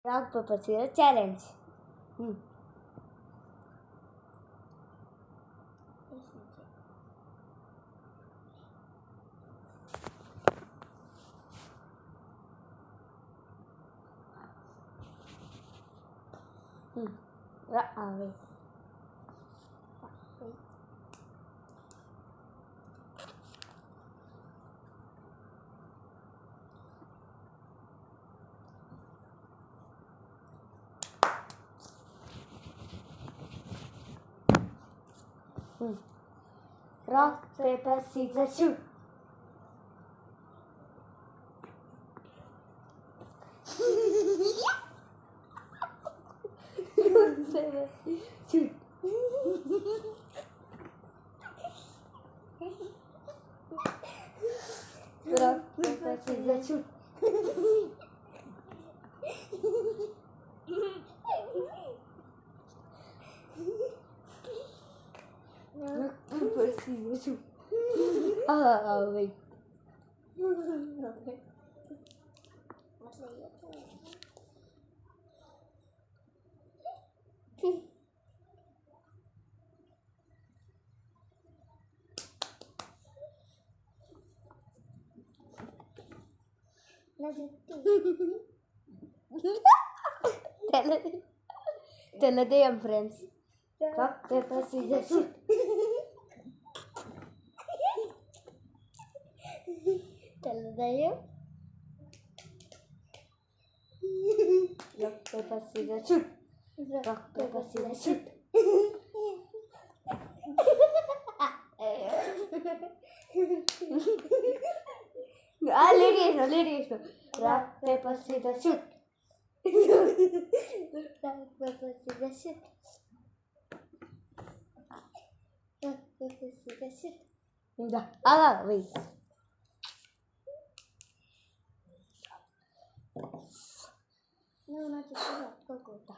Rock paper scissor challenge. అవి rock paper scissor shoot. Shoot. Rock, paper, scissors, shoot. Rock, paper, scissors, shoot. Wait. తెల్లదేయం friends. Rock paper scissor shoot. తెల్లదేయం. Rock paper scissor shoot. Rock paper scissor shoot. లేడీ వేసిన. Rock paper scissor shoot. Rock paper scissor shoot. Rock paper scissor shoot. Wait. నువ్వు నా చుట్టూ పట్టుకోకుండా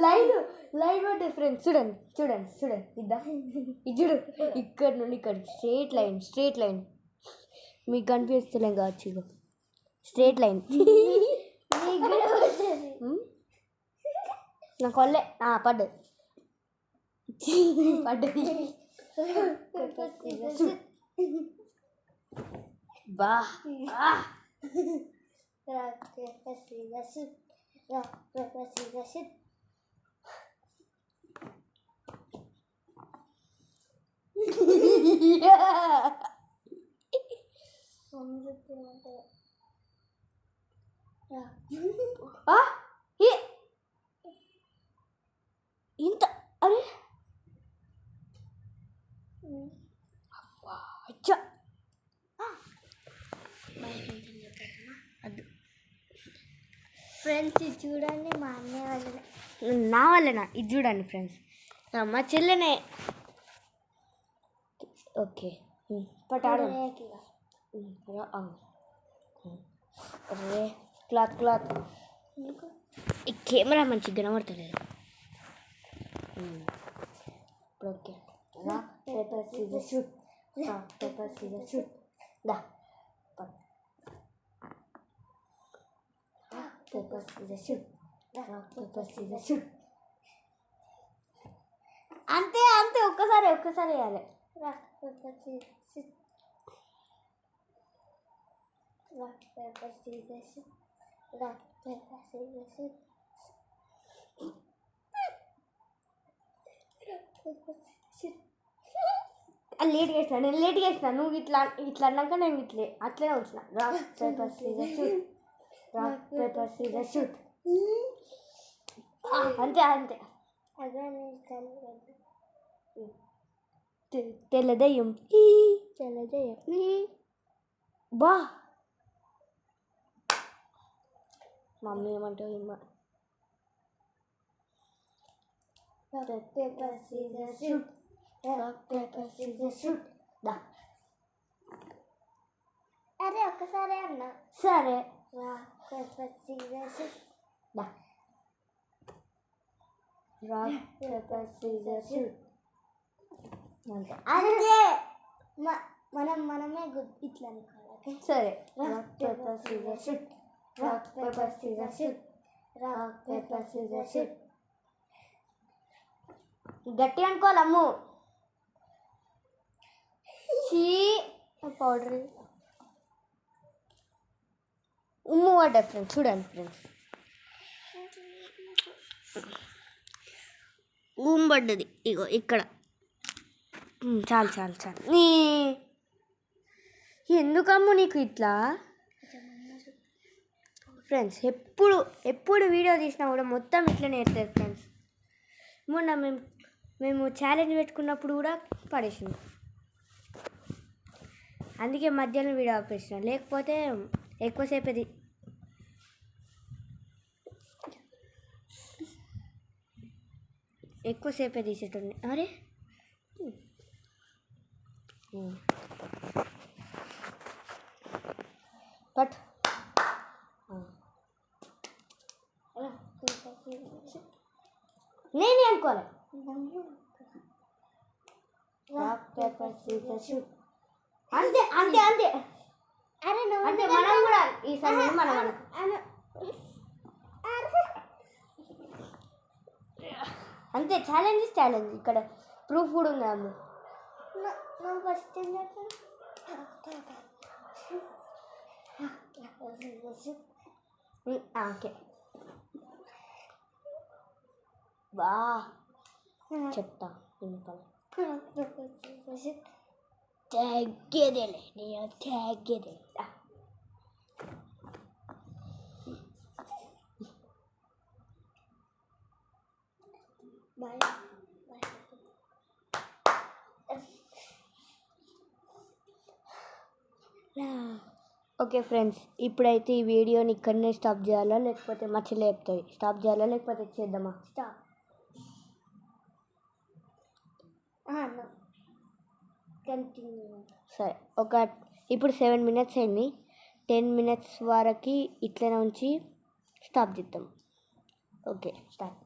line పడ్డది friends. చూడండి ఇది చూడు. ఇక్కడ నుండి ఇక్కడ స్ట్రేట్ లైన్ మీకు కనిపిస్తలేం కావచ్చు. ఇక స్ట్రేట్ లైన్ నాకు కొల్లే పడ్డది. బా rock paper scissor shoot. Rock paper scissor shoot. ఇంత అరే ఫ్రెండ్స్ ఇది చూడండి. మా అన్నయ్య వాళ్ళనే, నా వాళ్ళనా ఇది చూడండి ఫ్రెండ్స్. మా చెల్లెనే. ఓకే పటాడు. రే క్లాత్ ఈ కెమెరా మంచిగా కనబడతలేదు. Okay rock paper scissor shoot. Rock paper scissor shoot. Paper scissor shoot. Rock paper scissor shoot. అంతే ఒక్కసారి వేయాలి. Rock paper scissor shoot. Rock paper scissor shoot. Rock paper scissor shoot. నేను లేట్గా వేసిన. నువ్వు ఇట్లా అన్నాక నేను అట్లనే వచ్చిన. Rock paper scissor shoot. Rock paper scissor shoot. అంతే తెల్లదయ్యం. బా మమ్మీ ఏమంటావు? Rock paper scissor shoot. Rock paper scissor shoot. అరే ఒక్కసారి అన్నా. సరే rock paper scissor shoot. Rock paper scissor shoot. అంతే అంతే మనమే ఇట్లా అనుకోవాలి. సరే rock paper scissor shoot, rock paper scissor shoot, rock paper scissor shoot. గట్టి అనుకోవాలి అమ్ము. చీ పౌడర్ ఉమ్ము పడ్డ ఫ్రెండ్స్, చూడండి ఫ్రెండ్స్, ఉమ్ము పడ్డది ఇగో ఇక్కడ. చాలు చాలు చాలు. నీ ఎందుకమ్ము నీకు ఇట్లా ఫ్రెండ్స్? ఎప్పుడు వీడియో తీసినా కూడా మొత్తం ఇట్లనే ఎత్తారు ఫ్రెండ్స్. మొన్న మేము ఛాలెంజ్ పెట్టుకున్నప్పుడు కూడా పడేసింది, అందుకే మధ్యాహ్నం వీడియో ఆపేసిన, లేకపోతే ఎక్కువసేపు తీసేటండి. అరే బట్ నేనే అనుకోవాలి. Rock paper scissor shoot. అంతే అంతే అంతే. అరే అంటే మనం కూడా ఈసారి మనం అంతే. ఛాలెంజ్ ఛాలెంజ్, ఇక్కడ ప్రూఫ్ కూడా ఉంది అమ్మ. ఫస్ట్ ఓకే బా చెప్తా తగ్గేదేలే, నేను తగ్గేదే. బాయ్. ఓకే ఫ్రెండ్స్, ఇప్పుడైతే ఈ వీడియోని ఇక్కడనే స్టాప్ చేయాలా లేకపోతే మధ్యలో చెప్తుంది? స్టాప్ చేయాలా లేకపోతే చేద్దామా? స్టాప్. కంటిన్యూ. సరే, ఇప్పుడు 7 minutes అయింది. 10 minutes వరకు ఇట్లనే ఉంచి స్టాప్ చేద్దాం. Okay start.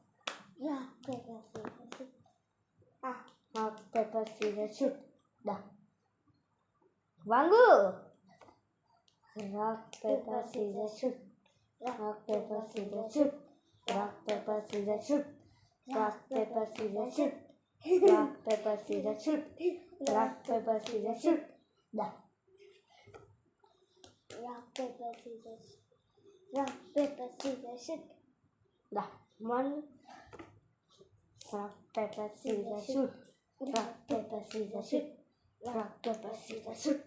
Rock paper scissor shoot. దా వాంగు. Rock paper scissor shoot, rock paper scissor shoot, rock paper scissor shoot, rock paper scissor shoot, rock paper scissor shoot, rock paper scissor shoot. దా rock paper scissor, rock paper scissor shoot. దా 1. Rock paper scissor shoot, rock paper scissor shoot, rock paper scissor shoot.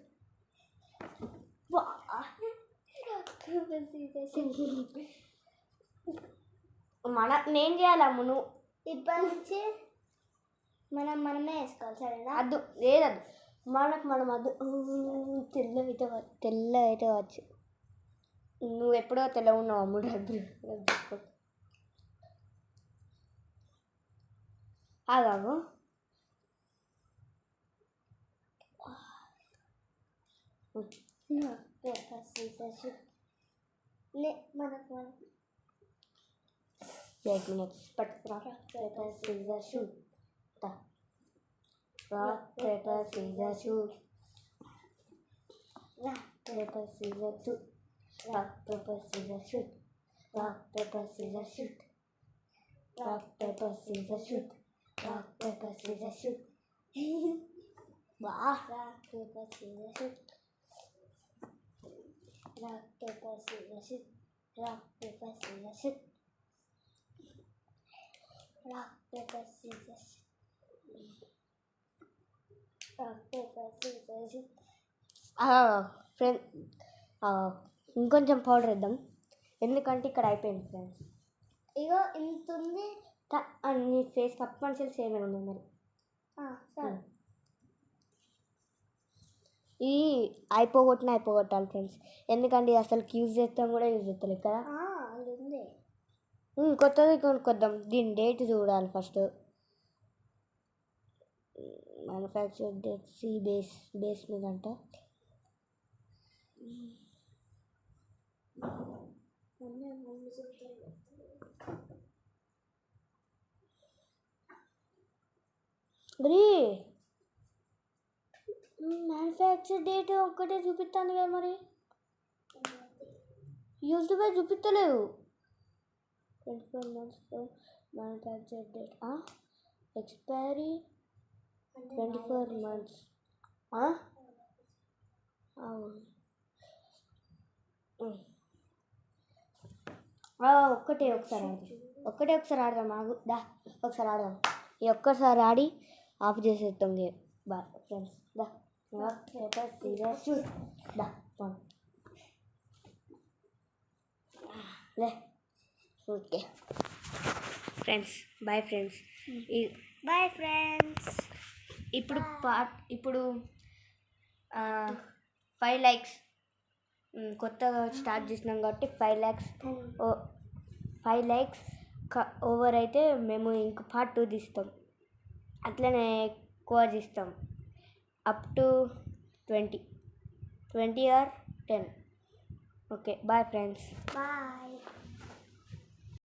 నేను చేయాలమ్ము, నువ్వు ఇప్పటి నుంచి మనమే వేసుకోవాలి, సరేనా? అద్దు లేదద్దు, మనం అద్దు. తెల్ల అయితే వచ్చు. నువ్వు ఎప్పుడో తెల్ల ఉన్నావు అమ్ముడు. ఆగాగు. Paper scissor shoot. మనకు 8 minutes. But rock paper scissors shoot. Rock paper scissors shoot. Rock paper scissors shoot. Rock paper scissors shoot. Rock paper scissors shoot. Rock paper scissors shoot. Rock paper scissors shoot. Wow. Rock paper scissors shoot. Rock paper scissors shoot. Rock paper scissors shoot. Rock paper scissors. Rock paper scissors. Friend, ఇంకొంచెం powder వేద్దాం, ఎందుకంటే ఇక్కడ అయిపోయింది friends. ఇగో ఇంత ఉంది. నీ face cup మనుషులు same ఉంది మరి. సరే, ఇది అయిపోగొట్టాలి ఫ్రెండ్స్, ఎందుకంటే అసలు యూజ్ చేస్తాం కూడా యూజ్ చేస్తలేదు కదా. అది ఉంది. కొత్తది కొనుక్కొద్దాం. దీని డేట్ చూడాలి ఫస్ట్. మ్యానుఫ్యాక్చర్ డేట్ సి బేస్ మీద అంట. మ్యానుఫ్యాక్చర్ డేట్ ఒక్కటే చూపిస్తాను కదా మరి యూట్యూబ్ చూపిస్తలేవు 24 months manufacture date expiry 24 months ఒకసారి ఆడదాం దా ఒకసారి ఆడదాం ఈ ఒక్కసారి ఆడి ఆఫ్ చేసేద్దాం గేమ్ బాయ్ ఫ్రెండ్స్ దా రాక్ పేపర్ సీజర్ షూట్ దా లే okay friends bye friends bye friends. ఇప్పుడు 5 likes కొత్తగా స్టార్ట్ చేసినాం కాబట్టి 5 likes ఓవర్ అయితే మేము ఇంక part 2 తీస్తాం అట్లనే ఎక్కువ తీస్తాం up to 20 or 10 okay bye friends bye.